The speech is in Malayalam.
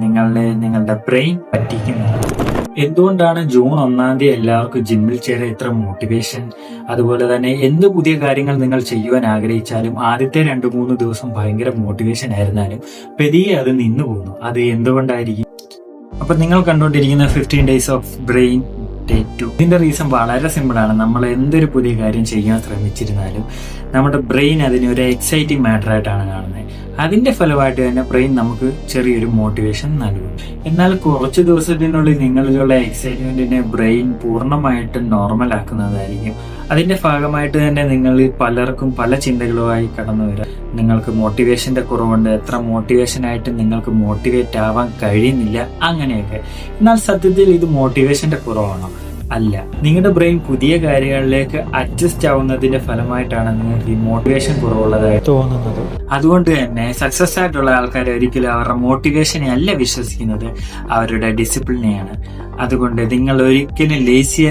നിങ്ങളുടെ ബ്രെയിൻ പറ്റിക്കുന്നത്. എന്തുകൊണ്ടാണ് ജൂൺ 1 എല്ലാവർക്കും ജിമ്മിൽ ചേരാൻ ഇത്ര മോട്ടിവേഷൻ? അതുപോലെ തന്നെ എന്ത് പുതിയ കാര്യങ്ങൾ നിങ്ങൾ ചെയ്യുവാൻ ആഗ്രഹിച്ചാലും ആദ്യത്തെ 2-3 ദിവസം ഭയങ്കര മോട്ടിവേഷൻ ആയിരുന്നാലും പതിയെ അത് നിന്നു പോകുന്നു. അത് എന്തുകൊണ്ടായിരിക്കും? അപ്പൊ നിങ്ങൾ കണ്ടുകൊണ്ടിരിക്കുന്ന 15 Days of Brain Day 2. ഇതിന്റെ റീസൺ വളരെ സിമ്പിൾ ആണ്. നമ്മൾ എന്തൊരു പുതിയ കാര്യം ചെയ്യാൻ ശ്രമിച്ചിരുന്നാലും നമ്മുടെ ബ്രെയിൻ അതിനെ ഒരു എക്സൈറ്റിംഗ് മാറ്റർ ആയിട്ടാണ് കാണുന്നത്. അതിന്റെ ഫലമായിട്ട് തന്നെ ബ്രെയിൻ നമുക്ക് ചെറിയൊരു മോട്ടിവേഷൻ നൽകും. എന്നാൽ കുറച്ച് ദിവസത്തിനുള്ളിൽ നിങ്ങളിലുള്ള എക്സൈറ്റ്മെന്റിനെ ബ്രെയിൻ പൂർണ്ണമായിട്ടും നോർമൽ ആക്കുന്നതായിരിക്കും. അതിന്റെ ഭാഗമായിട്ട് തന്നെ നിങ്ങൾ പലർക്കും പല ചിന്തകളുമായി കടന്നു വരാം. നിങ്ങൾക്ക് മോട്ടിവേഷന്റെ കുറവുണ്ട്, എത്ര മോട്ടിവേഷനായിട്ട് നിങ്ങൾക്ക് മോട്ടിവേറ്റ് ആവാൻ കഴിയുന്നില്ല, അങ്ങനെയൊക്കെ. എന്നാൽ സത്യത്തിൽ ഇത് മോട്ടിവേഷന്റെ കുറവാണോ? അല്ല. നിങ്ങളുടെ ബ്രെയിൻ പുതിയ കാര്യങ്ങളിലേക്ക് അഡ്ജസ്റ്റ് ആവുന്നതിന്റെ ഫലമായിട്ടാണ് നിങ്ങൾക്ക് ഈ മോട്ടിവേഷൻ കുറവുള്ളതായി തോന്നുന്നത്. അതുകൊണ്ട് തന്നെ സക്സസ് ആയിട്ടുള്ള ആൾക്കാർ ഒരിക്കലും അവരുടെ മോട്ടിവേഷനെ അല്ല വിശ്വസിക്കുന്നത്, അവരുടെ ഡിസിപ്ലിനെയാണ്. അതുകൊണ്ട് നിങ്ങൾ ഒരിക്കലും ലേസി